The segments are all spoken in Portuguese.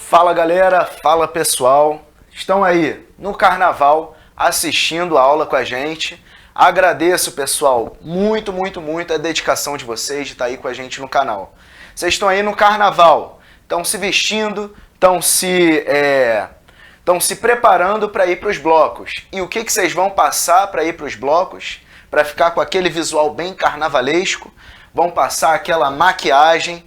Fala galera, fala pessoal, estão aí no carnaval assistindo a aula com a gente. Agradeço pessoal, muito a dedicação de vocês de estar aí com a gente no canal. Vocês estão aí no carnaval, estão se vestindo, estão se preparando para ir para os blocos. E o que vocês vão passar para ir para os blocos? Para ficar com aquele visual bem carnavalesco, vão passar aquela maquiagem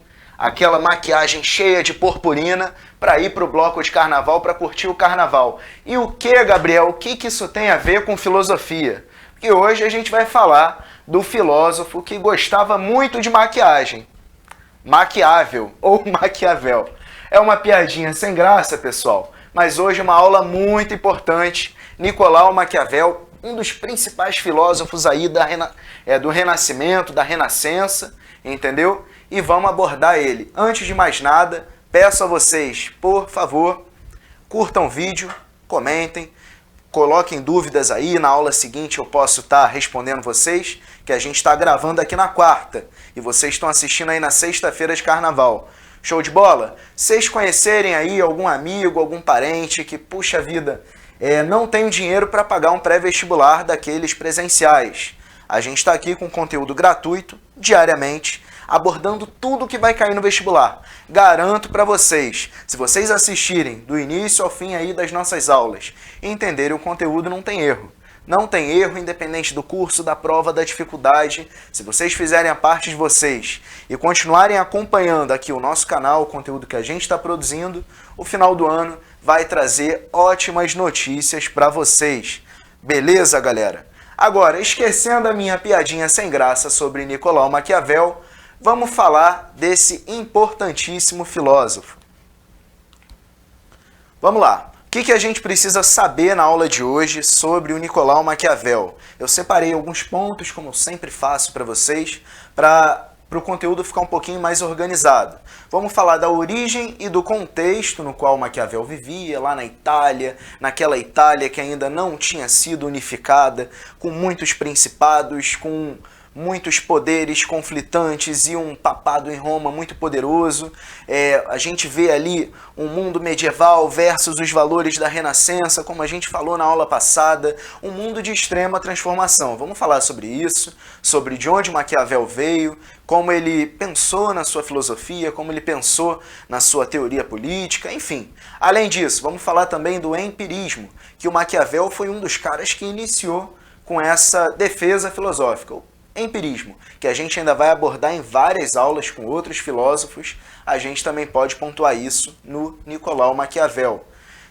cheia de purpurina para ir para o bloco de carnaval, para curtir o carnaval. E o que, Gabriel? O que isso tem a ver com filosofia? Porque hoje a gente vai falar do filósofo que gostava muito de maquiagem. Maquiável ou Maquiavel. É uma piadinha sem graça, pessoal, mas hoje é uma aula muito importante. Nicolau Maquiavel, um dos principais filósofos aí do Renascimento, da Renascença, entendeu? E vamos abordar ele. Antes de mais nada, peço a vocês, por favor, curtam o vídeo, comentem, coloquem dúvidas aí. Na aula seguinte eu posso estar respondendo vocês, que a gente está gravando aqui na quarta e vocês estão assistindo aí na sexta-feira de carnaval. Show de bola? Vocês conhecerem aí algum amigo, algum parente que, puxa vida, não tem dinheiro para pagar um pré-vestibular daqueles presenciais. A gente está aqui com conteúdo gratuito, diariamente, abordando tudo que vai cair no vestibular. Garanto para vocês, se vocês assistirem do início ao fim aí das nossas aulas e entenderem o conteúdo, não tem erro. Não tem erro, independente do curso, da prova, da dificuldade. Se vocês fizerem a parte de vocês e continuarem acompanhando aqui o nosso canal, o conteúdo que a gente está produzindo, o final do ano vai trazer ótimas notícias para vocês. Beleza, galera? Agora, esquecendo a minha piadinha sem graça sobre Nicolau Maquiavel, vamos falar desse importantíssimo filósofo. Vamos lá. O que a gente precisa saber na aula de hoje sobre o Nicolau Maquiavel? Eu separei alguns pontos, como eu sempre faço para vocês, para o conteúdo ficar um pouquinho mais organizado. Vamos falar da origem e do contexto no qual Maquiavel vivia, lá na Itália, naquela Itália que ainda não tinha sido unificada, com muitos principados, com muitos poderes conflitantes e um papado em Roma muito poderoso. A gente vê ali um mundo medieval versus os valores da Renascença, como a gente falou na aula passada, um mundo de extrema transformação. Vamos falar sobre isso, sobre de onde Maquiavel veio, como ele pensou na sua filosofia, como ele pensou na sua teoria política, enfim. Além disso, vamos falar também do empirismo, que o Maquiavel foi um dos caras que iniciou com essa defesa filosófica. Empirismo, que a gente ainda vai abordar em várias aulas com outros filósofos, a gente também pode pontuar isso no Nicolau Maquiavel.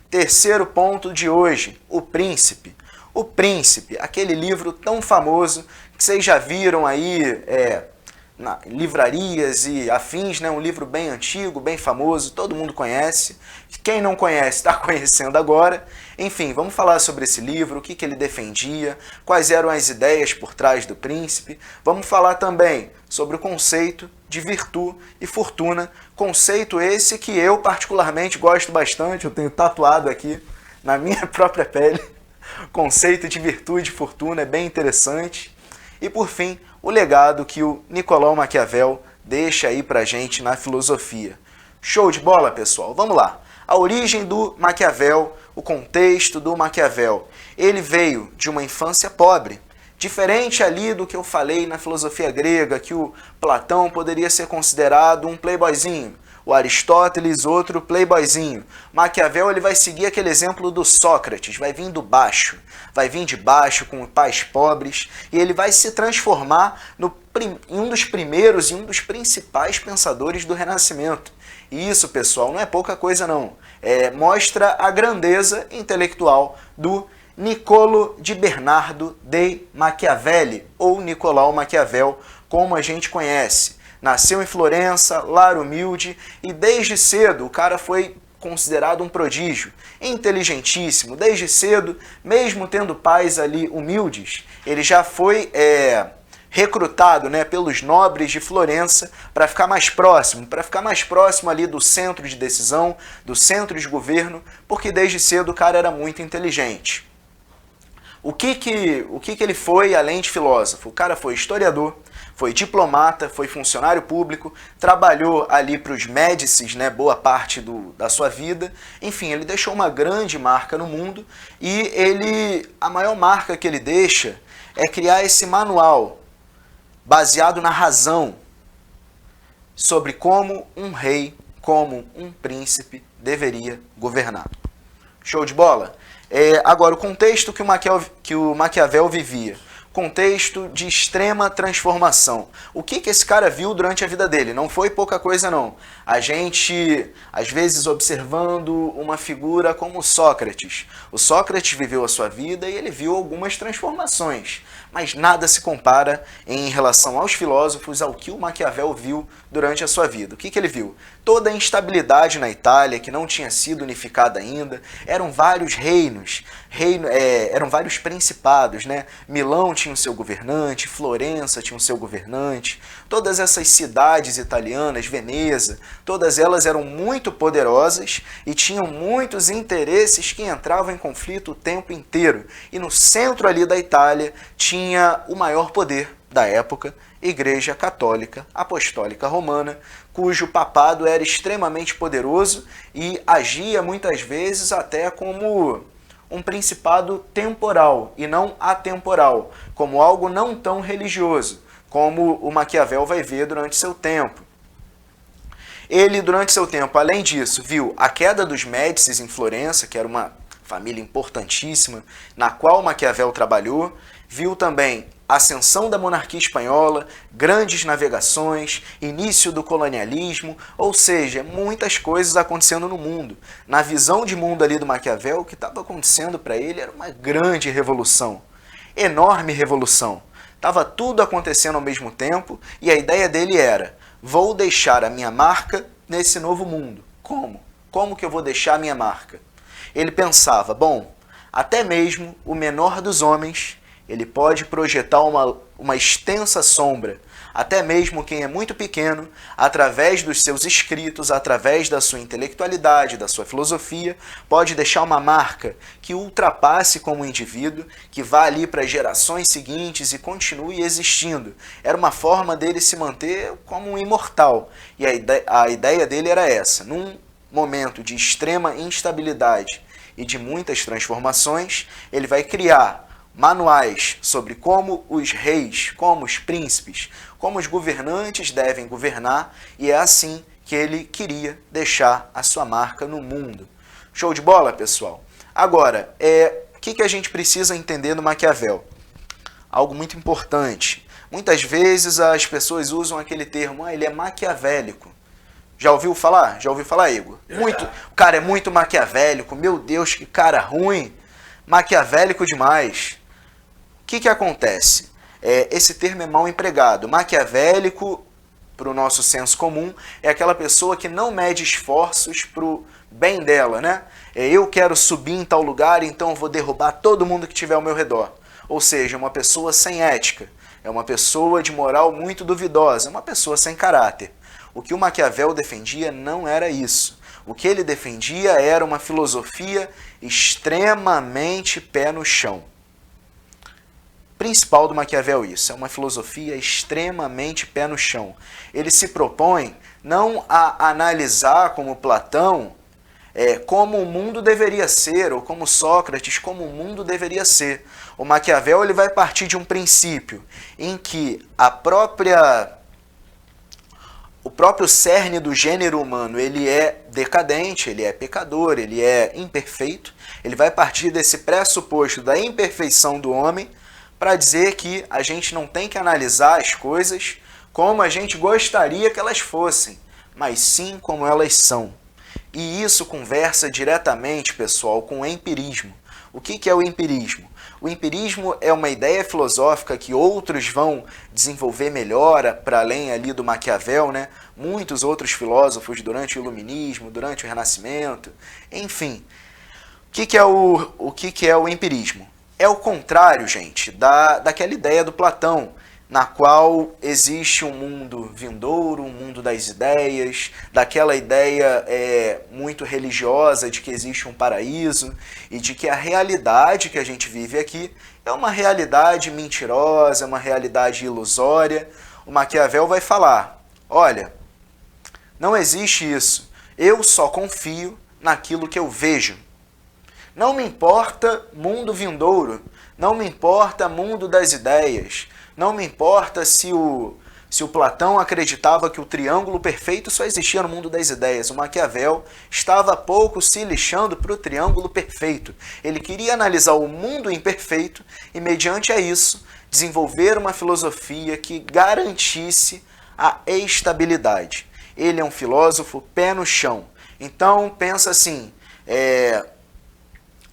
Terceiro ponto de hoje, O Príncipe. O Príncipe, aquele livro tão famoso que vocês já viram aí em livrarias e afins, né? Um livro bem antigo, bem famoso, todo mundo conhece. Quem não conhece está conhecendo agora. Enfim, vamos falar sobre esse livro, o que ele defendia, quais eram as ideias por trás do Príncipe. Vamos falar também sobre o conceito de virtude e fortuna, conceito esse que eu particularmente gosto bastante, eu tenho tatuado aqui na minha própria pele. Conceito de virtude e fortuna é bem interessante. E por fim, o legado que o Nicolau Maquiavel deixa aí pra gente na filosofia. Show de bola, pessoal? Vamos lá. A origem do Maquiavel, o contexto do Maquiavel. Ele veio de uma infância pobre, diferente ali do que eu falei na filosofia grega, que o Platão poderia ser considerado um playboyzinho, o Aristóteles outro playboyzinho. Maquiavel ele vai seguir aquele exemplo do Sócrates, vai vir do baixo, vai vir de baixo com pais pobres e ele vai se transformar em um dos primeiros e um dos principais pensadores do Renascimento. E isso, pessoal, não é pouca coisa não. Mostra a grandeza intelectual do Niccolo di Bernardo dei Machiavelli, ou Nicolau Maquiavel, como a gente conhece. Nasceu em Florença, lar humilde, e desde cedo o cara foi considerado um prodígio, inteligentíssimo. Desde cedo, mesmo tendo pais ali humildes, ele já foi recrutado, né, pelos nobres de Florença para ficar mais próximo ali do centro de decisão, do centro de governo, porque desde cedo o cara era muito inteligente. O que ele foi além de filósofo? O cara foi historiador, foi diplomata, foi funcionário público, trabalhou ali para os Médicis, né, boa parte da sua vida. Enfim, ele deixou uma grande marca no mundo e a maior marca que ele deixa é criar esse manual baseado na razão sobre como um rei, como um príncipe deveria governar. Show de bola? Agora, o contexto que o Maquiavel vivia. Contexto de extrema transformação. O que esse cara viu durante a vida dele? Não foi pouca coisa, não. A gente, às vezes, observando uma figura como Sócrates. O Sócrates viveu a sua vida e ele viu algumas transformações. Mas nada se compara em relação aos filósofos ao que o Maquiavel viu durante a sua vida. O que ele viu? Toda a instabilidade na Itália, que não tinha sido unificada ainda. Eram vários reinos, eram vários principados, né? Milão tinha o seu governante, Florença tinha o seu governante. Todas essas cidades italianas, Veneza, todas elas eram muito poderosas e tinham muitos interesses que entravam em conflito o tempo inteiro. E no centro ali da Itália tinha o maior poder da época, Igreja Católica Apostólica Romana, cujo papado era extremamente poderoso e agia muitas vezes até como um principado temporal e não atemporal, como algo não tão religioso, como o Maquiavel vai ver durante seu tempo. Ele, durante seu tempo, além disso, viu a queda dos Médicis em Florença, que era uma família importantíssima, na qual Maquiavel trabalhou, viu também a ascensão da monarquia espanhola, grandes navegações, início do colonialismo, ou seja, muitas coisas acontecendo no mundo. Na visão de mundo ali do Maquiavel, o que estava acontecendo para ele era uma grande revolução, enorme revolução. Estava tudo acontecendo ao mesmo tempo e a ideia dele era: vou deixar a minha marca nesse novo mundo. Como? Como que eu vou deixar a minha marca? Ele pensava, bom, até mesmo o menor dos homens, ele pode projetar uma extensa sombra, até mesmo quem é muito pequeno, através dos seus escritos, através da sua intelectualidade, da sua filosofia, pode deixar uma marca que ultrapasse como indivíduo, que vá ali para as gerações seguintes e continue existindo. Era uma forma dele se manter como um imortal. E a ideia dele era essa: num momento de extrema instabilidade e de muitas transformações, ele vai criar manuais sobre como os reis, como os príncipes, como os governantes devem governar, e é assim que ele queria deixar a sua marca no mundo. Show de bola, pessoal? Agora, o que a gente precisa entender no Maquiavel? Algo muito importante. Muitas vezes as pessoas usam aquele termo, ele é maquiavélico. Já ouviu falar? Já ouviu falar, Igor? O cara é muito maquiavélico, meu Deus, que cara ruim. Maquiavélico demais. O que acontece? Esse termo é mal empregado. Maquiavélico, para o nosso senso comum, é aquela pessoa que não mede esforços para o bem dela, né? Eu quero subir em tal lugar, então eu vou derrubar todo mundo que estiver ao meu redor. Ou seja, uma pessoa sem ética, é uma pessoa de moral muito duvidosa, é uma pessoa sem caráter. O que o Maquiavel defendia não era isso. O que ele defendia era uma filosofia extremamente pé no chão. Principal do Maquiavel isso, é uma filosofia extremamente pé no chão. Ele se propõe não a analisar como Platão como o mundo deveria ser, ou como Sócrates, como o mundo deveria ser. O Maquiavel ele vai partir de um princípio em que o próprio cerne do gênero humano ele é decadente, ele é pecador, ele é imperfeito. Ele vai partir desse pressuposto da imperfeição do homem para dizer que a gente não tem que analisar as coisas como a gente gostaria que elas fossem, mas sim como elas são. E isso conversa diretamente, pessoal, com o empirismo. O que é o empirismo? O empirismo é uma ideia filosófica que outros vão desenvolver melhor para além ali do Maquiavel, né? Muitos outros filósofos durante o Iluminismo, durante o Renascimento, enfim. O que é o empirismo? É o contrário, gente, daquela ideia do Platão, na qual existe um mundo vindouro, um mundo das ideias, daquela ideia muito religiosa de que existe um paraíso e de que a realidade que a gente vive aqui é uma realidade mentirosa, uma realidade ilusória. o Maquiavel vai falar: olha, não existe isso. Eu só confio naquilo que eu vejo. Não me importa mundo vindouro, não me importa mundo das ideias, não me importa se o Platão acreditava que o triângulo perfeito só existia no mundo das ideias. O Maquiavel estava pouco se lixando para o triângulo perfeito. Ele queria analisar o mundo imperfeito e, mediante a isso, desenvolver uma filosofia que garantisse a estabilidade. Ele é um filósofo pé no chão. Então, pensa assim,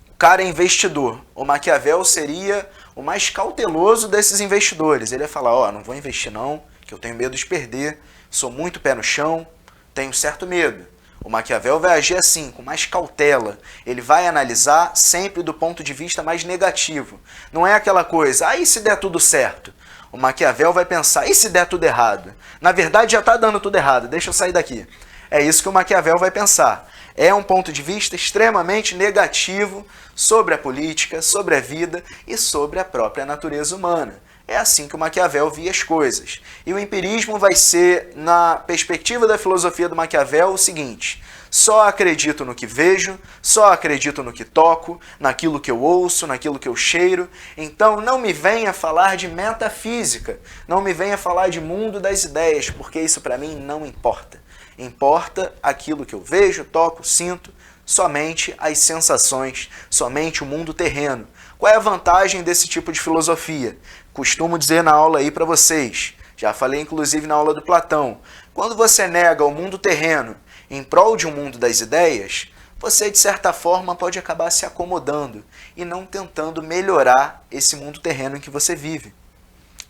o cara é investidor. O Maquiavel seria o mais cauteloso desses investidores. Ele ia falar: não vou investir não, que eu tenho medo de perder, sou muito pé no chão, tenho certo medo. O Maquiavel vai agir assim, com mais cautela. Ele vai analisar sempre do ponto de vista mais negativo. Não é aquela coisa: e se der tudo certo? O Maquiavel vai pensar: e se der tudo errado? Na verdade já está dando tudo errado, deixa eu sair daqui. É isso que o Maquiavel vai pensar. É um ponto de vista extremamente negativo sobre a política, sobre a vida e sobre a própria natureza humana. É assim que o Maquiavel via as coisas. E o empirismo vai ser, na perspectiva da filosofia do Maquiavel, o seguinte: só acredito no que vejo, só acredito no que toco, naquilo que eu ouço, naquilo que eu cheiro. Então não me venha falar de metafísica, não me venha falar de mundo das ideias, porque isso para mim não importa. Importa aquilo que eu vejo, toco, sinto, somente as sensações, somente o mundo terreno. Qual é a vantagem desse tipo de filosofia? Costumo dizer na aula aí para vocês, já falei inclusive na aula do Platão, quando você nega o mundo terreno em prol de um mundo das ideias, você de certa forma pode acabar se acomodando e não tentando melhorar esse mundo terreno em que você vive.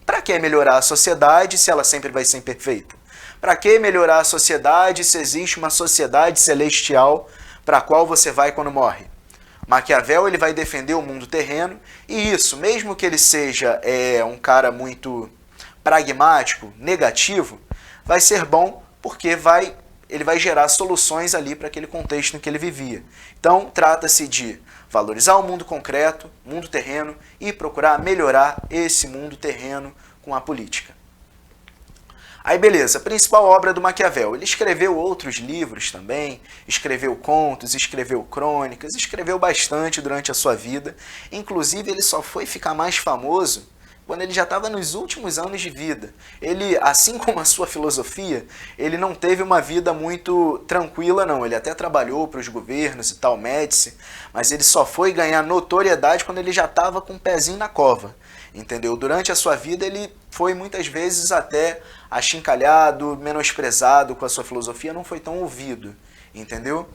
Para que melhorar a sociedade se ela sempre vai ser imperfeita? Para que melhorar a sociedade se existe uma sociedade celestial para a qual você vai quando morre? Maquiavel ele vai defender o mundo terreno e isso, mesmo que ele seja um cara muito pragmático, negativo, vai ser bom porque ele vai gerar soluções ali para aquele contexto em que ele vivia. Então, trata-se de valorizar o mundo concreto, mundo terreno e procurar melhorar esse mundo terreno com a política. Aí beleza, principal obra do Maquiavel. Ele escreveu outros livros também, escreveu contos, escreveu crônicas, escreveu bastante durante a sua vida. Inclusive ele só foi ficar mais famoso quando ele já estava nos últimos anos de vida. Ele, assim como a sua filosofia, ele não teve uma vida muito tranquila não. Ele até trabalhou para os governos e tal, Médici, mas ele só foi ganhar notoriedade quando ele já estava com um pezinho na cova. Entendeu? Durante a sua vida ele foi muitas vezes até achincalhado, menosprezado com a sua filosofia, não foi tão ouvido, entendeu?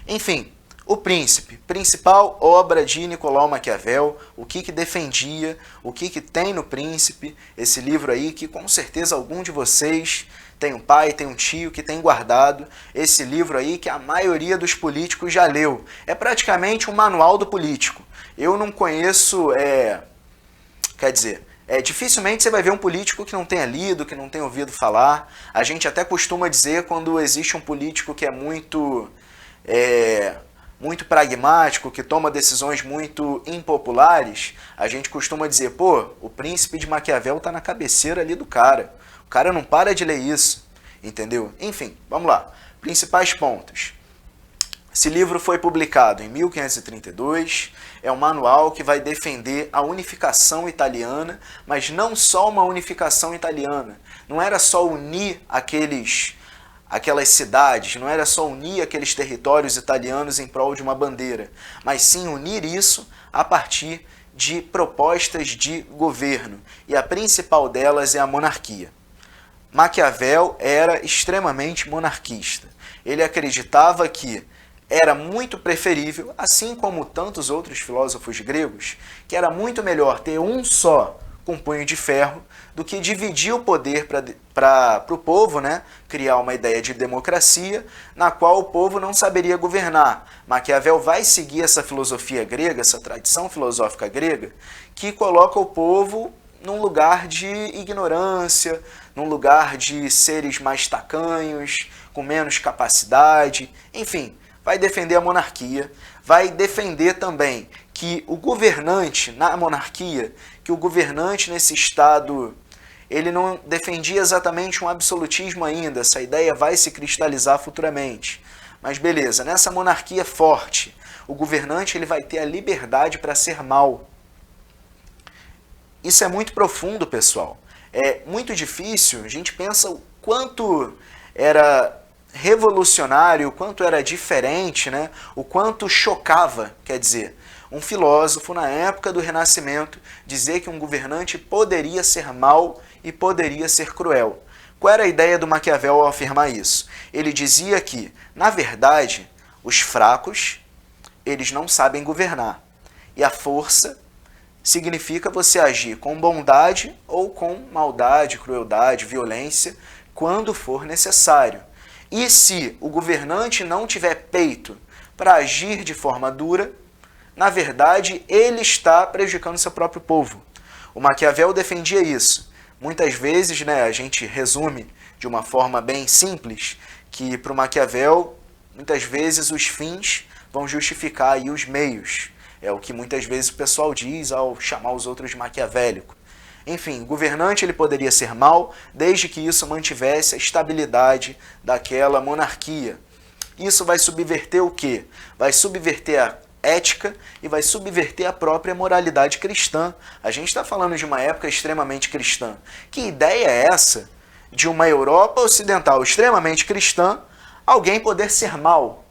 Enfim, O Príncipe, principal obra de Nicolau Maquiavel, o que defendia, o que tem no Príncipe, esse livro aí que com certeza algum de vocês tem um pai, tem um tio que tem guardado, esse livro aí que a maioria dos políticos já leu. É praticamente um manual do político. Eu não conheço, dificilmente você vai ver um político que não tenha lido, que não tenha ouvido falar. A gente até costuma dizer quando existe um político que é muito pragmático, que toma decisões muito impopulares, a gente costuma dizer, pô, o Príncipe de Maquiavel tá na cabeceira ali do cara. O cara não para de ler isso, entendeu? Enfim, vamos lá. Principais pontos. Esse livro foi publicado em 1532, é um manual que vai defender a unificação italiana, mas não só uma unificação italiana. Não era só unir aquelas cidades, não era só unir aqueles territórios italianos em prol de uma bandeira, mas sim unir isso a partir de propostas de governo, e a principal delas é a monarquia. Maquiavel era extremamente monarquista. Ele acreditava que era muito preferível, assim como tantos outros filósofos gregos, que era muito melhor ter um só com punho de ferro do que dividir o poder para o povo, né? Criar uma ideia de democracia na qual o povo não saberia governar. Maquiavel vai seguir essa filosofia grega, essa tradição filosófica grega, que coloca o povo num lugar de ignorância, num lugar de seres mais tacanhos, com menos capacidade, enfim, vai defender a monarquia, vai defender também que o governante na monarquia, que o governante nesse estado ele não defendia exatamente um absolutismo ainda, essa ideia vai se cristalizar futuramente. Mas beleza, nessa monarquia forte, o governante ele vai ter a liberdade para ser mau. Isso é muito profundo, pessoal. É muito difícil, a gente pensa o quanto era revolucionário, o quanto era diferente, né? O quanto chocava, quer dizer, um filósofo na época do Renascimento dizer que um governante poderia ser mau e poderia ser cruel. Qual era a ideia do Maquiavel ao afirmar isso? Ele dizia que, na verdade, os fracos, eles não sabem governar. E a força significa você agir com bondade ou com maldade, crueldade, violência, quando for necessário. E se o governante não tiver peito para agir de forma dura, na verdade, ele está prejudicando seu próprio povo. O Maquiavel defendia isso. Muitas vezes, né, a gente resume de uma forma bem simples que para o Maquiavel, muitas vezes os fins vão justificar aí os meios. É o que muitas vezes o pessoal diz ao chamar os outros de maquiavélico. Enfim, o governante ele poderia ser mau desde que isso mantivesse a estabilidade daquela monarquia. Isso vai subverter o quê? Vai subverter a ética e vai subverter a própria moralidade cristã. A gente está falando de uma época extremamente cristã. Que ideia é essa de uma Europa ocidental extremamente cristã, alguém poder ser mau?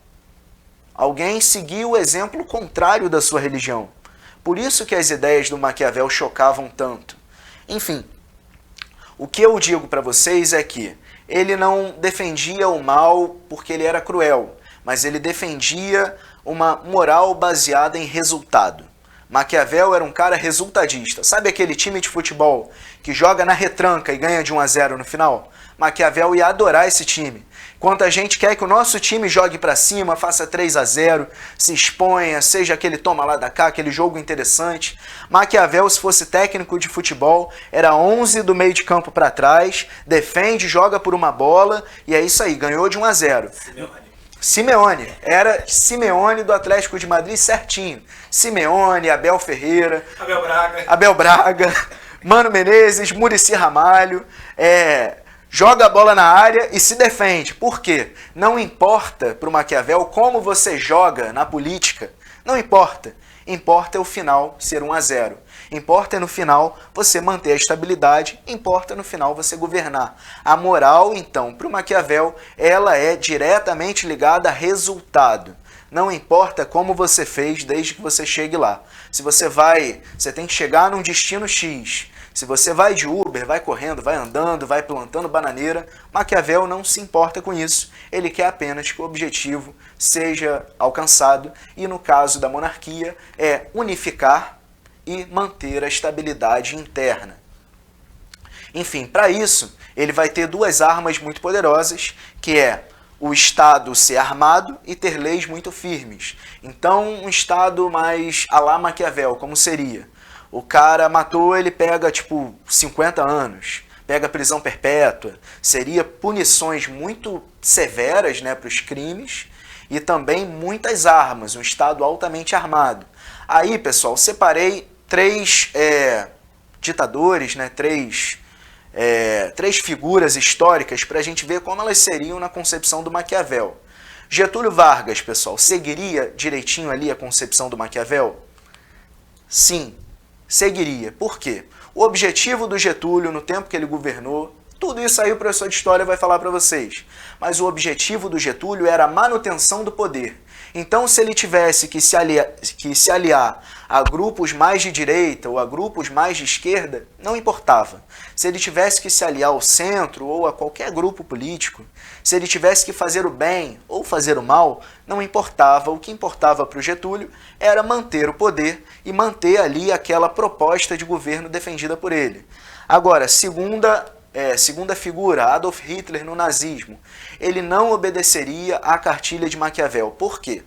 Alguém seguir o exemplo contrário da sua religião. Por isso que as ideias do Maquiavel chocavam tanto. Enfim, o que eu digo para vocês é que ele não defendia o mal porque ele era cruel, mas ele defendia uma moral baseada em resultado. Maquiavel era um cara resultadista. Sabe aquele time de futebol que joga na retranca e ganha de 1-0 no final? Maquiavel ia adorar esse time. Quanta gente quer que o nosso time jogue para cima, faça 3-0, se exponha, seja aquele toma lá da cá, aquele jogo interessante. Maquiavel, se fosse técnico de futebol, era 11 do meio de campo para trás, defende, joga por uma bola e é isso aí, ganhou de 1-0. Simeone, era Simeone do Atlético de Madrid certinho. Simeone, Abel Ferreira, Abel Braga, Mano Menezes, Muricy Ramalho, joga a bola na área e se defende. Por quê? Não importa para o Maquiavel como você joga na política, não importa. Importa é o final ser 1-0. Importa no final você manter a estabilidade, importa no final você governar. A moral, então, para o Maquiavel, ela é diretamente ligada a resultado. Não importa como você fez desde que você chegue lá. Se você tem que chegar num destino X. Se você vai de Uber, vai correndo, vai andando, vai plantando bananeira, Maquiavel não se importa com isso. Ele quer apenas que o objetivo seja alcançado e, no caso da monarquia, é unificar e manter a estabilidade interna. Enfim, para isso, ele vai ter duas armas muito poderosas, que é o Estado ser armado e ter leis muito firmes. Então, um Estado mais à la Maquiavel, como seria? O cara matou, ele pega, 50 anos, pega prisão perpétua. Seria punições muito severas, né, para os crimes e também muitas armas, um Estado altamente armado. Aí, pessoal, separei três ditadores, né, três figuras históricas para a gente ver como elas seriam na concepção do Maquiavel. Getúlio Vargas, pessoal, seguiria direitinho ali a concepção do Maquiavel? Sim, seguiria. Por quê? O objetivo do Getúlio, no tempo que ele governou, tudo isso aí o professor de História vai falar para vocês, mas o objetivo do Getúlio era a manutenção do poder. Então, se ele tivesse que se aliar a grupos mais de direita ou a grupos mais de esquerda, não importava. Se ele tivesse que se aliar ao centro ou a qualquer grupo político, se ele tivesse que fazer o bem ou fazer o mal, não importava. O que importava para o Getúlio era manter o poder e manter ali aquela proposta de governo defendida por ele. Agora, segunda figura, Adolf Hitler no nazismo, ele não obedeceria à cartilha de Maquiavel. Por quê?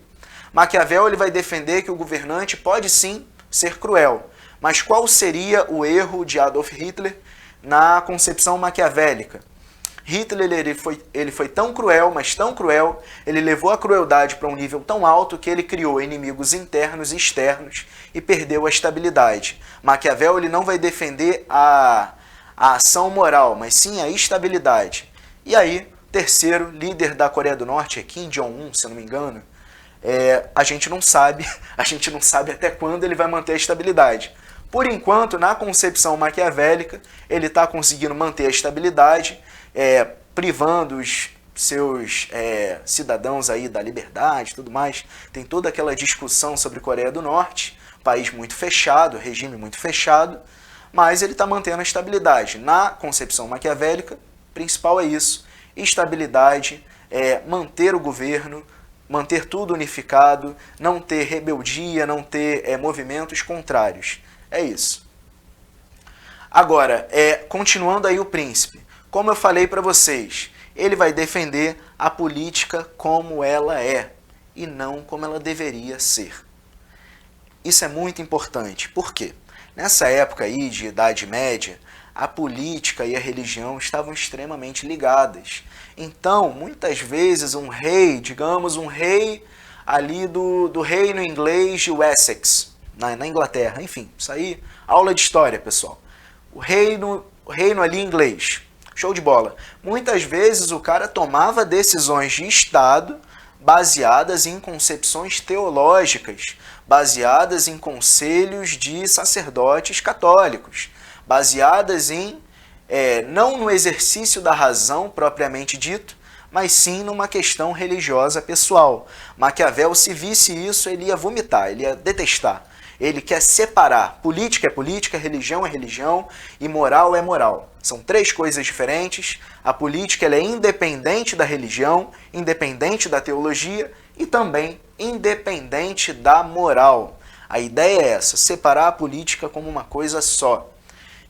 Maquiavel ele vai defender que o governante pode sim ser cruel, mas qual seria o erro de Adolf Hitler na concepção maquiavélica? Hitler ele foi tão cruel, mas tão cruel, ele levou a crueldade para um nível tão alto que ele criou inimigos internos e externos e perdeu a estabilidade. Maquiavel ele não vai defender a a ação moral, mas sim a estabilidade. E aí, terceiro, líder da Coreia do Norte, é Kim Jong-un, se eu não me engano, a gente não sabe até quando ele vai manter a estabilidade. Por enquanto, na concepção maquiavélica, ele está conseguindo manter a estabilidade, privando os seus cidadãos aí da liberdade e tudo mais. Tem toda aquela discussão sobre Coreia do Norte, país muito fechado, regime muito fechado, mas ele está mantendo a estabilidade. Na concepção maquiavélica, o principal é isso, estabilidade, manter o governo, manter tudo unificado, não ter rebeldia, não ter movimentos contrários. É isso. Agora, continuando aí o príncipe, como eu falei para vocês, ele vai defender a política como ela é e não como ela deveria ser. Isso é muito importante. Por quê? Nessa época aí de Idade Média, a política e a religião estavam extremamente ligadas. Então, muitas vezes um rei, digamos um rei ali do reino inglês de Wessex, na Inglaterra, enfim, isso aí, aula de história, pessoal. O reino ali inglês, show de bola. Muitas vezes o cara tomava decisões de Estado baseadas em concepções teológicas, baseadas em conselhos de sacerdotes católicos, baseadas em, não no exercício da razão propriamente dito, mas sim numa questão religiosa pessoal. Maquiavel, se visse isso, ele ia vomitar, ele ia detestar. Ele quer separar. Política é política, religião é religião e moral é moral. São três coisas diferentes. A política ela é independente da religião, independente da teologia e também independente da moral. A ideia é essa, separar a política como uma coisa só.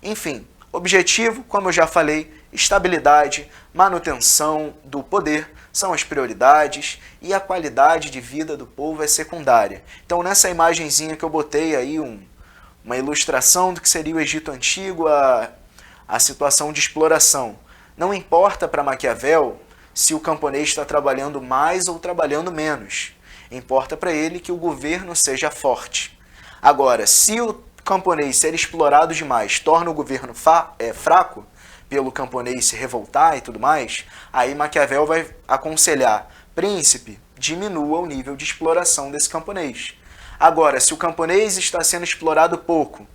Enfim, objetivo, como eu já falei, estabilidade, manutenção do poder são as prioridades e a qualidade de vida do povo é secundária. Então, nessa imagenzinha que eu botei aí, uma ilustração do que seria o Egito Antigo, a situação de exploração. Não importa para Maquiavel se o camponês está trabalhando mais ou trabalhando menos. Importa para ele que o governo seja forte. Agora, se o camponês ser explorado demais torna o governo fraco, pelo camponês se revoltar e tudo mais, aí Maquiavel vai aconselhar, príncipe, diminua o nível de exploração desse camponês. Agora, se o camponês está sendo explorado pouco,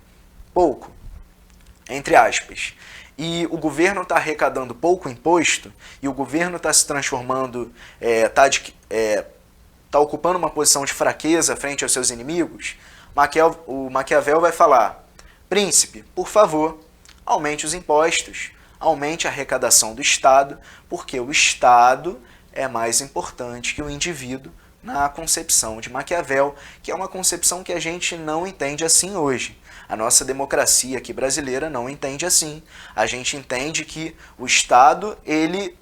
entre aspas, e o governo está arrecadando pouco imposto, e o governo está se transformando, está ocupando uma posição de fraqueza frente aos seus inimigos, o Maquiavel vai falar, príncipe, por favor, aumente os impostos, aumente a arrecadação do Estado, porque o Estado é mais importante que o indivíduo na concepção de Maquiavel, que é uma concepção que a gente não entende assim hoje. A nossa democracia aqui brasileira não entende assim. A gente entende que o Estado ele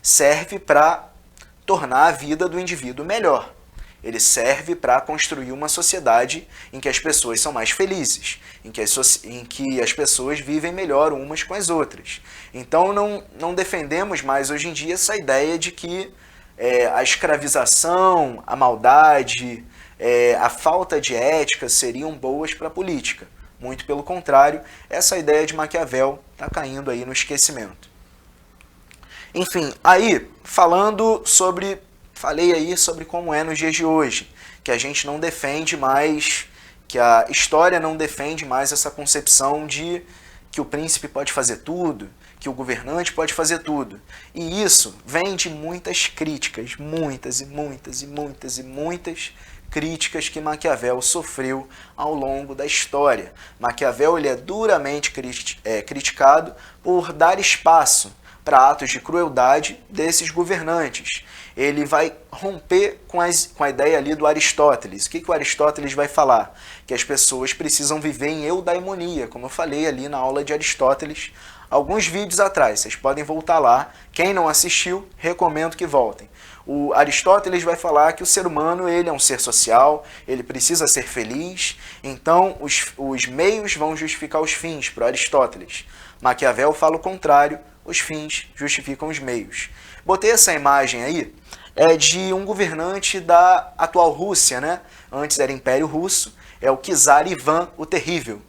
serve para tornar a vida do indivíduo melhor. Ele serve para construir uma sociedade em que as pessoas são mais felizes, em que as pessoas vivem melhor umas com as outras. Então não defendemos mais hoje em dia essa ideia de que a escravização, a maldade, a falta de ética seriam boas para a política. Muito pelo contrário, essa ideia de Maquiavel está caindo aí no esquecimento. Enfim, aí falei aí sobre como é nos dias de hoje, que a gente não defende mais, que a história não defende mais essa concepção de que o príncipe pode fazer tudo, que o governante pode fazer tudo. E isso vem de muitas críticas, muitas críticas que Maquiavel sofreu ao longo da história. Maquiavel ele é duramente criticado por dar espaço para atos de crueldade desses governantes. Ele vai romper com a ideia ali do Aristóteles. O que o Aristóteles vai falar? Que as pessoas precisam viver em eudaimonia, como eu falei ali na aula de Aristóteles, alguns vídeos atrás. Vocês podem voltar lá. Quem não assistiu, recomendo que voltem. O Aristóteles vai falar que o ser humano ele é um ser social, ele precisa ser feliz, então os meios vão justificar os fins, para Aristóteles. Maquiavel fala o contrário, os fins justificam os meios. Botei essa imagem aí, é de um governante da atual Rússia, né? Antes era Império Russo, é o Czar Ivan o Terrível.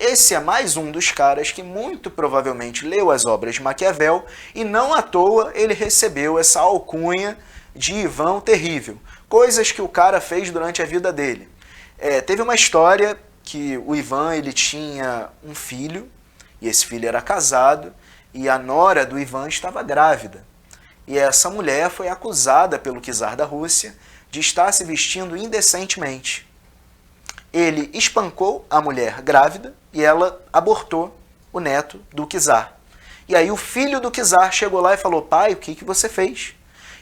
Esse é mais um dos caras que muito provavelmente leu as obras de Maquiavel e não à toa ele recebeu essa alcunha de Ivan o Terrível. Coisas que o cara fez durante a vida dele. Teve uma história que o Ivan ele tinha um filho, e esse filho era casado, e a nora do Ivan estava grávida. E essa mulher foi acusada pelo czar da Rússia de estar se vestindo indecentemente. Ele espancou a mulher grávida e ela abortou o neto do czar. E aí o filho do czar chegou lá e falou: pai, o que você fez?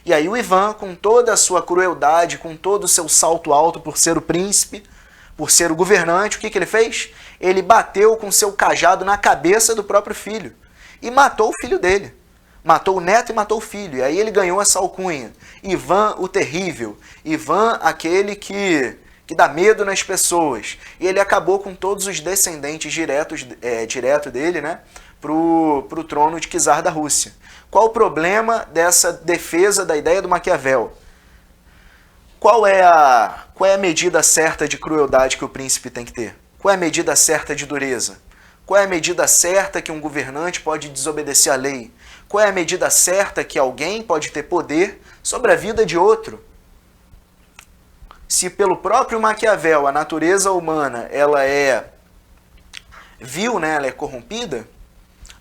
E aí o Ivan, com toda a sua crueldade, com todo o seu salto alto por ser o príncipe, por ser o governante, o que ele fez? Ele bateu com seu cajado na cabeça do próprio filho e matou o filho dele. Matou o neto e matou o filho. E aí ele ganhou essa alcunha. Ivan o Terrível. Ivan aquele que dá medo nas pessoas. E ele acabou com todos os descendentes direto dele, né, pro trono de czar da Rússia. Qual o problema dessa defesa da ideia do Maquiavel? Qual é a medida certa de crueldade que o príncipe tem que ter? Qual é a medida certa de dureza? Qual é a medida certa que um governante pode desobedecer à lei? Qual é a medida certa que alguém pode ter poder sobre a vida de outro? Se pelo próprio Maquiavel a natureza humana ela é vil, né, ela é corrompida,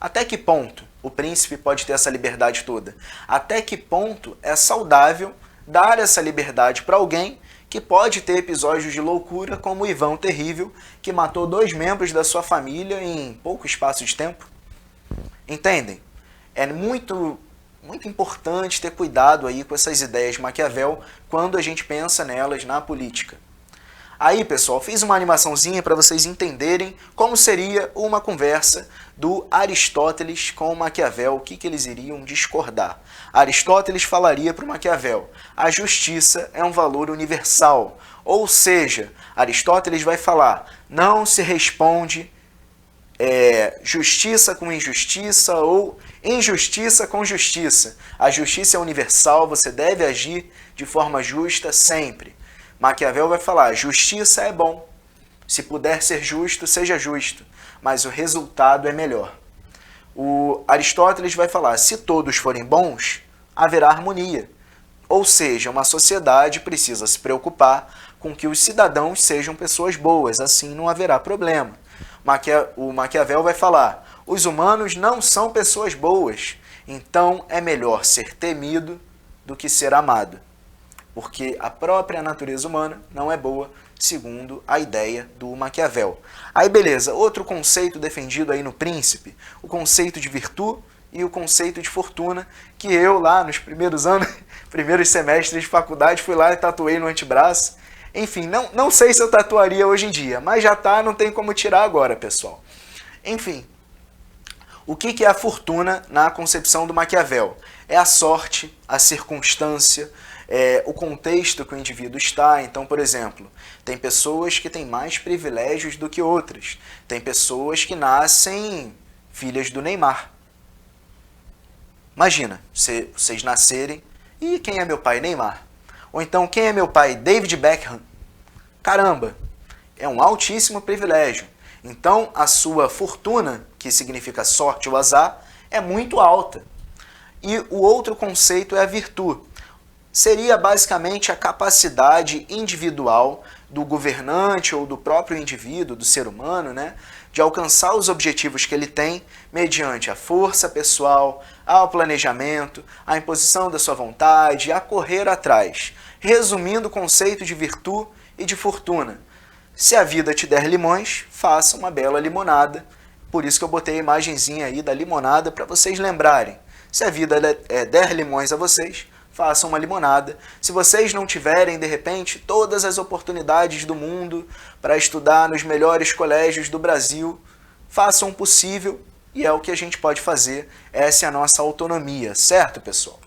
até que ponto o príncipe pode ter essa liberdade toda? Até que ponto é saudável dar essa liberdade para alguém que pode ter episódios de loucura como o Ivan o Terrível, que matou 2 membros da sua família em pouco espaço de tempo? Entendem? É muito importante ter cuidado aí com essas ideias de Maquiavel quando a gente pensa nelas na política. Aí, pessoal, fiz uma animaçãozinha para vocês entenderem como seria uma conversa do Aristóteles com o Maquiavel, o que eles iriam discordar. Aristóteles falaria para o Maquiavel: a justiça é um valor universal. Ou seja, Aristóteles vai falar: não se responde justiça com injustiça ou injustiça com justiça. A justiça é universal, você deve agir de forma justa sempre. Maquiavel vai falar: justiça é bom. Se puder ser justo, seja justo, mas o resultado é melhor. O Aristóteles vai falar: se todos forem bons, haverá harmonia. Ou seja, uma sociedade precisa se preocupar com que os cidadãos sejam pessoas boas, assim não haverá problema. O Maquiavel vai falar: os humanos não são pessoas boas, então é melhor ser temido do que ser amado, porque a própria natureza humana não é boa, segundo a ideia do Maquiavel. Aí beleza, outro conceito defendido aí no Príncipe, o conceito de virtude e o conceito de fortuna, que eu lá nos primeiros semestres de faculdade fui lá e tatuei no antebraço. Enfim, não sei se eu tatuaria hoje em dia, mas já tá, não tem como tirar agora, pessoal. Enfim, o que é a fortuna na concepção do Maquiavel? É a sorte, a circunstância, o contexto que o indivíduo está. Então, por exemplo, tem pessoas que têm mais privilégios do que outras. Tem pessoas que nascem filhas do Neymar. Imagina, vocês nascerem, e quem é meu pai? Neymar. Ou então, quem é meu pai? David Beckham. Caramba, é um altíssimo privilégio. Então, a sua fortuna, que significa sorte ou azar, é muito alta. E o outro conceito é a virtude. Seria basicamente a capacidade individual do governante ou do próprio indivíduo, do ser humano, né, de alcançar os objetivos que ele tem mediante a força pessoal, ao planejamento, a imposição da sua vontade, a correr atrás. Resumindo o conceito de virtude e de fortuna. Se a vida te der limões, faça uma bela limonada. Por isso que eu botei a imagenzinha aí da limonada para vocês lembrarem. Se a vida der limões a vocês, façam uma limonada. Se vocês não tiverem, de repente, todas as oportunidades do mundo para estudar nos melhores colégios do Brasil, façam o possível e é o que a gente pode fazer. Essa é a nossa autonomia, certo, pessoal?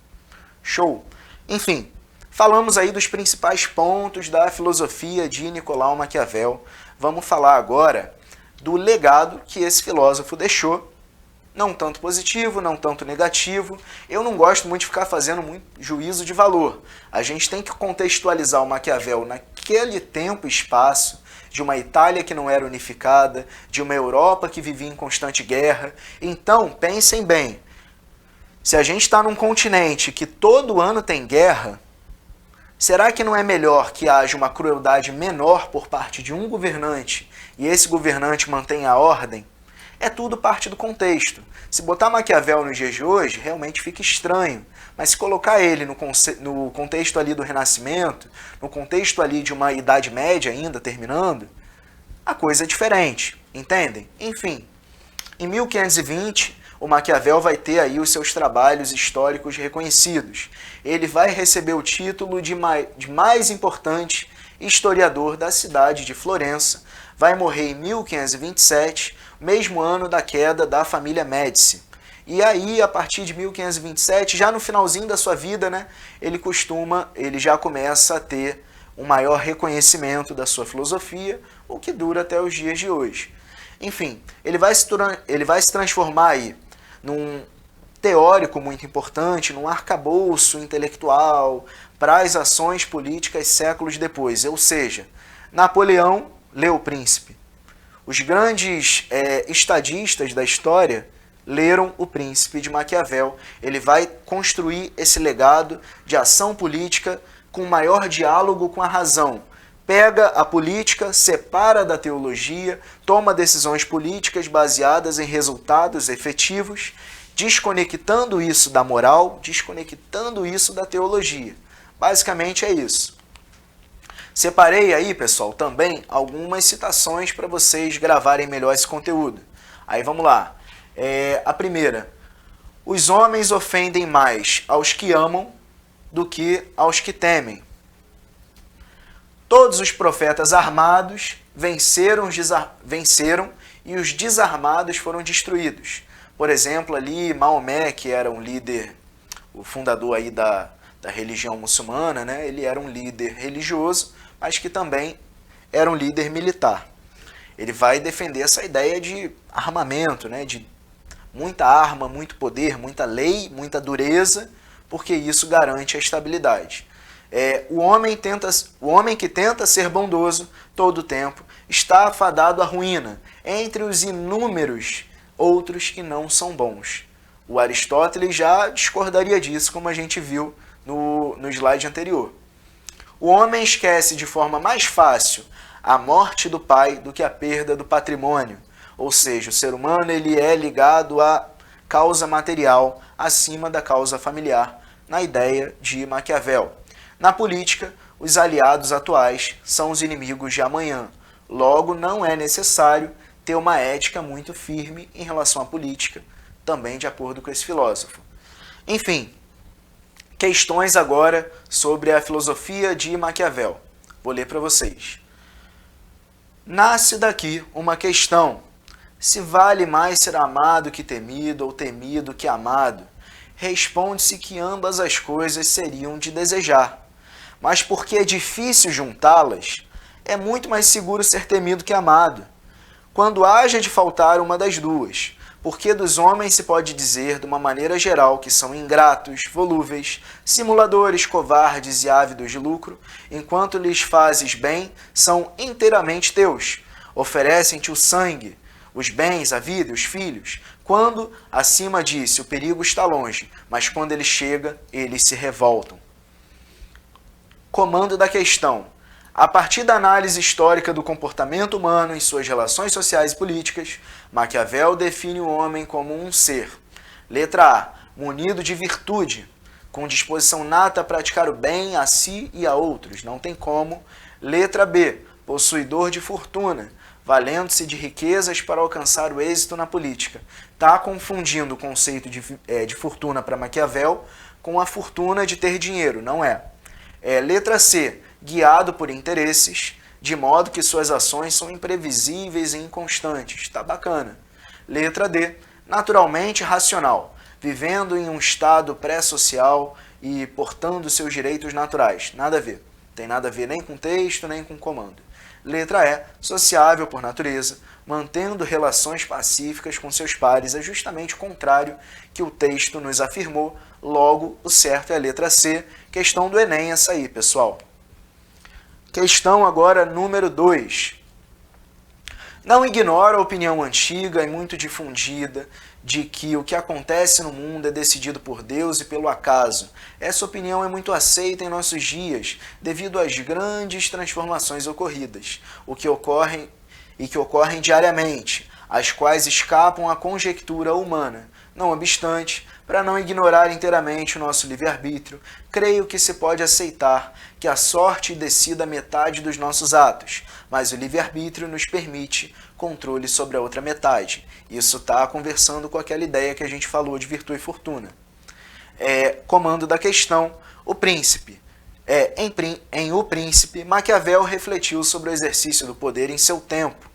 Show! Enfim, falamos aí dos principais pontos da filosofia de Nicolau Maquiavel. Vamos falar agora do legado que esse filósofo deixou. Não tanto positivo, não tanto negativo. Eu não gosto muito de ficar fazendo muito juízo de valor. A gente tem que contextualizar o Maquiavel naquele tempo e espaço, de uma Itália que não era unificada, de uma Europa que vivia em constante guerra. Então, pensem bem, se a gente está num continente que todo ano tem guerra, será que não é melhor que haja uma crueldade menor por parte de um governante e esse governante mantenha a ordem? É tudo parte do contexto. Se botar Maquiavel nos dias de hoje, realmente fica estranho. Mas se colocar ele no contexto ali do Renascimento, no contexto ali de uma Idade Média ainda terminando, a coisa é diferente, entendem? Enfim, em 1520, o Maquiavel vai ter aí os seus trabalhos históricos reconhecidos. Ele vai receber o título de mais importante historiador da cidade de Florença, vai morrer em 1527, mesmo ano da queda da família Médici. E aí, a partir de 1527, já no finalzinho da sua vida, né, ele já começa a ter um maior reconhecimento da sua filosofia, o que dura até os dias de hoje. Enfim, ele vai se transformar aí num teórico muito importante, num arcabouço intelectual para as ações políticas séculos depois. Ou seja, Napoleão leu O Príncipe. Os grandes estadistas da história leram O Príncipe de Maquiavel. Ele vai construir esse legado de ação política com maior diálogo com a razão. Pega a política, separa da teologia, toma decisões políticas baseadas em resultados efetivos, desconectando isso da moral, desconectando isso da teologia. Basicamente é isso. Separei aí, pessoal, também algumas citações para vocês gravarem melhor esse conteúdo. Aí vamos lá. A primeira. Os homens ofendem mais aos que amam do que aos que temem. Todos os profetas armados venceram e os desarmados foram destruídos. Por exemplo, ali Maomé, que era um líder, o fundador aí da religião muçulmana, né? Ele era um líder religioso, mas que também era um líder militar. Ele vai defender essa ideia de armamento, né? De muita arma, muito poder, muita lei, muita dureza, porque isso garante a estabilidade. O homem que tenta ser bondoso todo o tempo está afadado à ruína, entre os inúmeros outros que não são bons. O Aristóteles já discordaria disso, como a gente viu no slide anterior. O homem esquece de forma mais fácil a morte do pai do que a perda do patrimônio. Ou seja, o ser humano ele é ligado à causa material acima da causa familiar, na ideia de Maquiavel. Na política, os aliados atuais são os inimigos de amanhã. Logo, não é necessário ter uma ética muito firme em relação à política, também de acordo com esse filósofo. Enfim, questões agora sobre a filosofia de Maquiavel. Vou ler para vocês. Nasce daqui uma questão. Se vale mais ser amado que temido ou temido que amado? Responde-se que ambas as coisas seriam de desejar. Mas porque é difícil juntá-las, é muito mais seguro ser temido que amado. Quando haja de faltar uma das duas, porque dos homens se pode dizer de uma maneira geral que são ingratos, volúveis, simuladores, covardes e ávidos de lucro, enquanto lhes fazes bem, são inteiramente teus. Oferecem-te o sangue, os bens, a vida e os filhos, quando, acima disso, o perigo está longe, mas quando ele chega, eles se revoltam. Comando da questão. A partir da análise histórica do comportamento humano em suas relações sociais e políticas, Maquiavel define o homem como um ser. Letra A. Munido de virtude, com disposição nata a praticar o bem a si e a outros. Não tem como. Letra B. Possuidor de fortuna, valendo-se de riquezas para alcançar o êxito na política. Está confundindo o conceito de fortuna para Maquiavel com a fortuna de ter dinheiro. Não é. Letra C. Guiado por interesses, de modo que suas ações são imprevisíveis e inconstantes. Tá bacana. Letra D. Naturalmente racional, vivendo em um estado pré-social e portando seus direitos naturais. Nada a ver. Tem nada a ver nem com texto, nem com comando. Letra E. Sociável por natureza, mantendo relações pacíficas com seus pares. É justamente o contrário que o texto nos afirmou. Logo, o certo é a letra C. Questão do Enem essa aí, pessoal. Questão agora número 2. Não ignora a opinião antiga e muito difundida de que o que acontece no mundo é decidido por Deus e pelo acaso. Essa opinião é muito aceita em nossos dias devido às grandes transformações ocorridas, que ocorrem diariamente, as quais escapam à conjectura humana. Não obstante, para não ignorar inteiramente o nosso livre-arbítrio, creio que se pode aceitar que a sorte decida metade dos nossos atos, mas o livre-arbítrio nos permite controle sobre a outra metade. Isso está conversando com aquela ideia que a gente falou de virtude e fortuna. Comando da questão, o príncipe. Em O Príncipe, Maquiavel refletiu sobre o exercício do poder em seu tempo.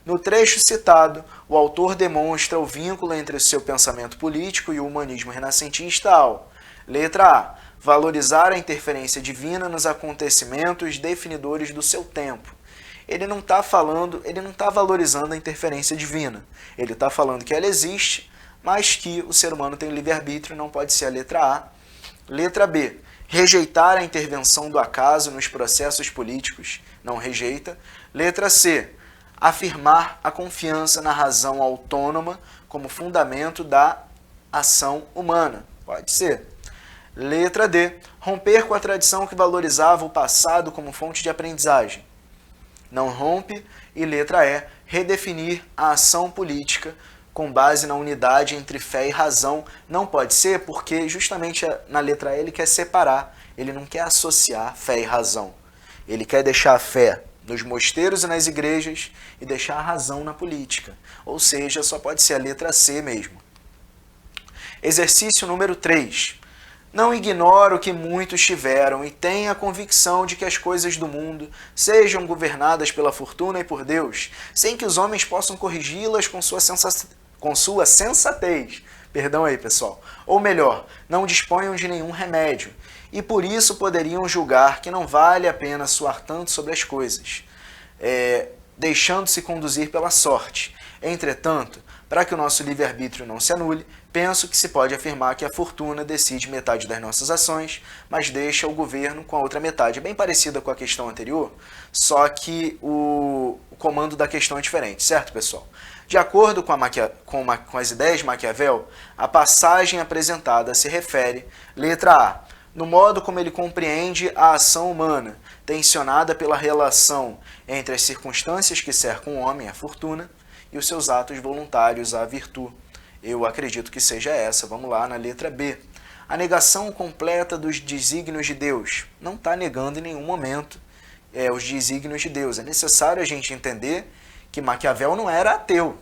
No trecho citado, o autor demonstra o vínculo entre o seu pensamento político e o humanismo renascentista ao: letra A. Valorizar a interferência divina nos acontecimentos definidores do seu tempo. Ele não está valorizando a interferência divina. Ele está falando que ela existe, mas que o ser humano tem livre-arbítrio, não pode ser a letra A. Letra B. Rejeitar a intervenção do acaso nos processos políticos. Não rejeita. Letra C. Afirmar a confiança na razão autônoma como fundamento da ação humana. Pode ser. Letra D. Romper com a tradição que valorizava o passado como fonte de aprendizagem. Não rompe. E letra E. Redefinir a ação política com base na unidade entre fé e razão. Não pode ser porque justamente na letra E ele quer separar. Ele não quer associar fé e razão. Ele quer deixar a fé nos mosteiros e nas igrejas e deixar a razão na política. Ou seja, só pode ser a letra C mesmo. Exercício número 3. Não ignora o que muitos tiveram e tenha a convicção de que as coisas do mundo sejam governadas pela fortuna e por Deus, sem que os homens possam corrigi-las com sua sensatez. Perdão aí, pessoal. Ou melhor, não disponham de nenhum remédio, e por isso poderiam julgar que não vale a pena suar tanto sobre as coisas, deixando-se conduzir pela sorte. Entretanto, para que o nosso livre-arbítrio não se anule, penso que se pode afirmar que a fortuna decide metade das nossas ações, mas deixa o governo com a outra metade. É bem parecida com a questão anterior, só que o comando da questão é diferente, certo, pessoal? De acordo com as ideias de Maquiavel, a passagem apresentada se refere, letra A, no modo como ele compreende a ação humana, tensionada pela relação entre as circunstâncias que cercam o homem, a fortuna, e os seus atos voluntários, a virtude. Eu acredito que seja essa. Vamos lá, na letra B. A negação completa dos desígnios de Deus. Não está negando em nenhum momento os desígnios de Deus. É necessário a gente entender que Maquiavel não era ateu.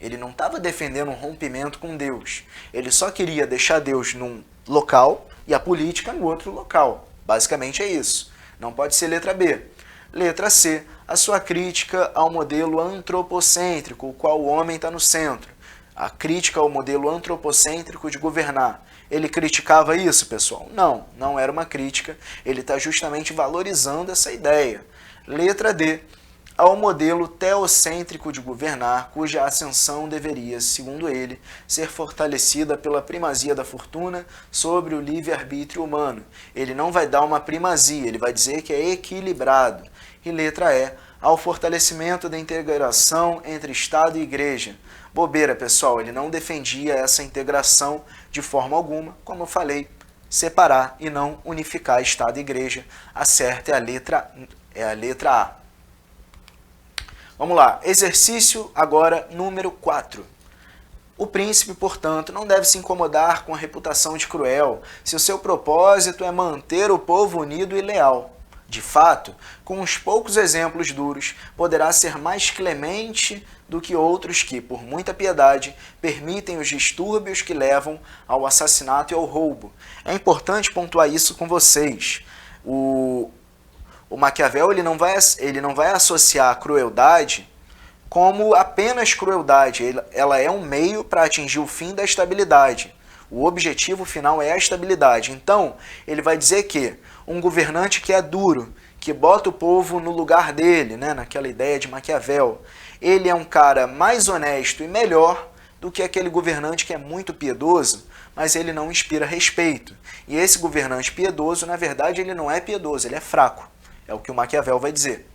Ele não estava defendendo um rompimento com Deus. Ele só queria deixar Deus num local e a política no outro local. Basicamente é isso. Não pode ser letra B. Letra C. A sua crítica ao modelo antropocêntrico, o qual o homem está no centro. A crítica ao modelo antropocêntrico de governar. Ele criticava isso, pessoal? Não, não era uma crítica. Ele está justamente valorizando essa ideia. Letra D. Ao modelo teocêntrico de governar, cuja ascensão deveria, segundo ele, ser fortalecida pela primazia da fortuna sobre o livre-arbítrio humano. Ele não vai dar uma primazia, ele vai dizer que é equilibrado. E letra E, ao fortalecimento da integração entre Estado e Igreja. Bobeira, pessoal, ele não defendia essa integração de forma alguma, como eu falei, separar e não unificar Estado e Igreja. A certa é a letra A. Vamos lá, exercício agora número 4. O príncipe, portanto, não deve se incomodar com a reputação de cruel, se o seu propósito é manter o povo unido e leal. De fato, com uns poucos exemplos duros, poderá ser mais clemente do que outros que, por muita piedade, permitem os distúrbios que levam ao assassinato e ao roubo. É importante pontuar isso com vocês. O Maquiavel ele não vai associar a crueldade como apenas crueldade. Ela é um meio para atingir o fim da estabilidade. O objetivo final é a estabilidade. Então, ele vai dizer que um governante que é duro, que bota o povo no lugar dele, né, naquela ideia de Maquiavel, ele é um cara mais honesto e melhor do que aquele governante que é muito piedoso, mas ele não inspira respeito. E esse governante piedoso, na verdade, ele não é piedoso, ele é fraco. É o que o Maquiavel vai dizer.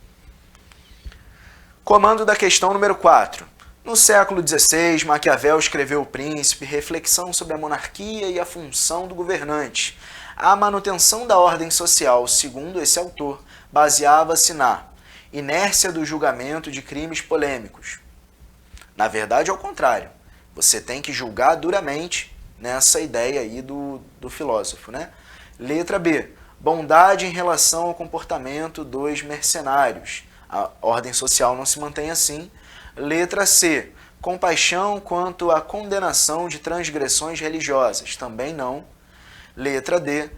Comando da questão número 4. No século XVI, Maquiavel escreveu O Príncipe, reflexão sobre a monarquia e a função do governante. A manutenção da ordem social, segundo esse autor, baseava-se na inércia do julgamento de crimes polêmicos. Na verdade, é o contrário. Você tem que julgar duramente nessa ideia aí do filósofo, né? Letra B. Bondade em relação ao comportamento dos mercenários. A ordem social não se mantém assim. Letra C. Compaixão quanto à condenação de transgressões religiosas. Também não. Letra D.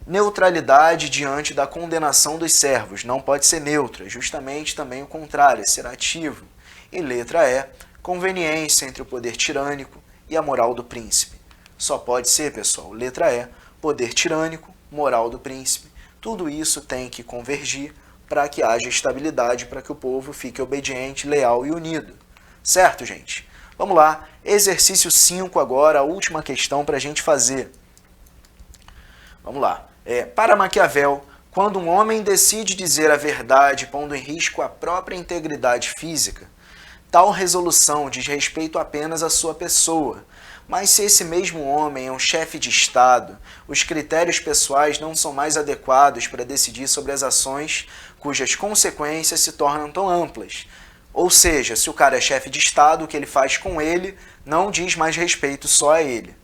Neutralidade diante da condenação dos servos. Não pode ser neutra. Justamente também o contrário, ser ativo. E letra E. Conveniência entre o poder tirânico e a moral do príncipe. Só pode ser, pessoal, letra E. Poder tirânico, moral do príncipe. Tudo isso tem que convergir para que haja estabilidade, para que o povo fique obediente, leal e unido. Certo, gente? Vamos lá. Exercício 5 agora, a última questão para a gente fazer. Vamos lá. Para Maquiavel, quando um homem decide dizer a verdade pondo em risco a própria integridade física, tal resolução diz respeito apenas à sua pessoa. Mas se esse mesmo homem é um chefe de Estado, os critérios pessoais não são mais adequados para decidir sobre as ações cujas consequências se tornam tão amplas. Ou seja, se o cara é chefe de Estado, o que ele faz com ele não diz mais respeito só a ele.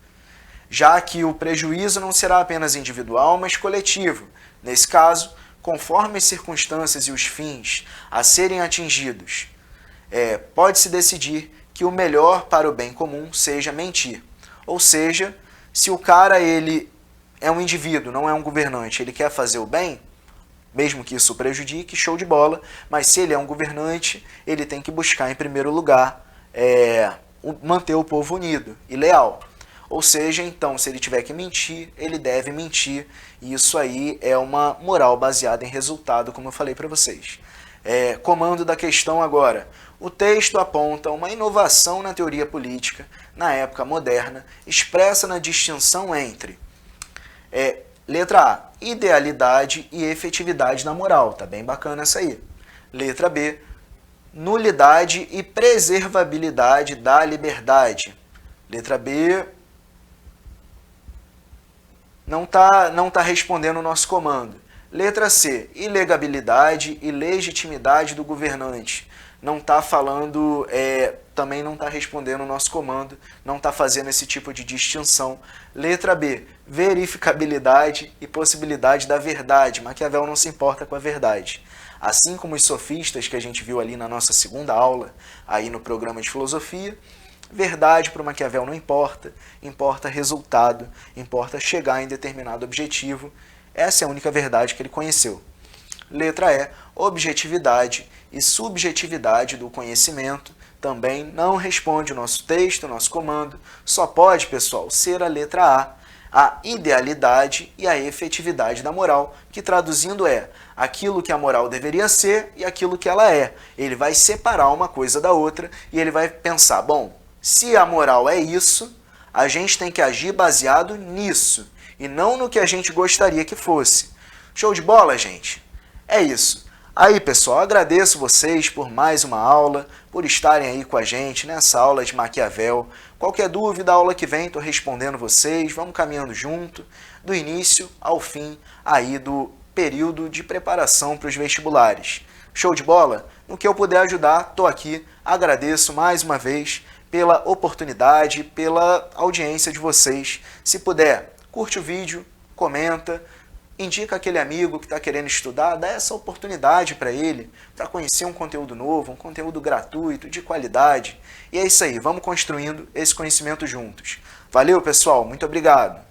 Já que o prejuízo não será apenas individual, mas coletivo. Nesse caso, conforme as circunstâncias e os fins a serem atingidos, pode-se decidir que o melhor para o bem comum seja mentir. Ou seja, se o cara ele é um indivíduo, não é um governante, ele quer fazer o bem, mesmo que isso prejudique, show de bola, mas se ele é um governante, ele tem que buscar em primeiro lugar manter o povo unido e leal. Ou seja, então, se ele tiver que mentir, ele deve mentir, e isso aí é uma moral baseada em resultado, como eu falei para vocês. Comando da questão agora. O texto aponta uma inovação na teoria política, na época moderna, expressa na distinção entre letra A, idealidade e efetividade na moral. Tá bem bacana essa aí. Letra B, nulidade e preservabilidade da liberdade. Letra B não tá respondendo o nosso comando. Letra C, ilegabilidade e legitimidade do governante. Não está falando, também não está respondendo o nosso comando, não está fazendo esse tipo de distinção. Letra B, verificabilidade e possibilidade da verdade. Maquiavel não se importa com a verdade. Assim como os sofistas que a gente viu ali na nossa segunda aula, aí no programa de filosofia, verdade para o Maquiavel não importa, importa resultado, importa chegar em determinado objetivo. Essa é a única verdade que ele conheceu. Letra E, objetividade e subjetividade do conhecimento, também não responde o nosso texto, o nosso comando. Só pode, pessoal, ser a letra A idealidade e a efetividade da moral, que traduzindo é aquilo que a moral deveria ser e aquilo que ela é. Ele vai separar uma coisa da outra e ele vai pensar, bom, se a moral é isso, a gente tem que agir baseado nisso e não no que a gente gostaria que fosse. Show de bola, gente? É isso. Aí, pessoal, agradeço vocês por mais uma aula, por estarem aí com a gente nessa aula de Maquiavel. Qualquer dúvida, a aula que vem, estou respondendo vocês. Vamos caminhando junto, do início ao fim aí do período de preparação para os vestibulares. Show de bola? No que eu puder ajudar, estou aqui. Agradeço mais uma vez pela oportunidade, pela audiência de vocês. Se puder, curte o vídeo, comenta, indica aquele amigo que está querendo estudar, dá essa oportunidade para ele, para conhecer um conteúdo novo, um conteúdo gratuito, de qualidade. E é isso aí, vamos construindo esse conhecimento juntos. Valeu, pessoal, muito obrigado.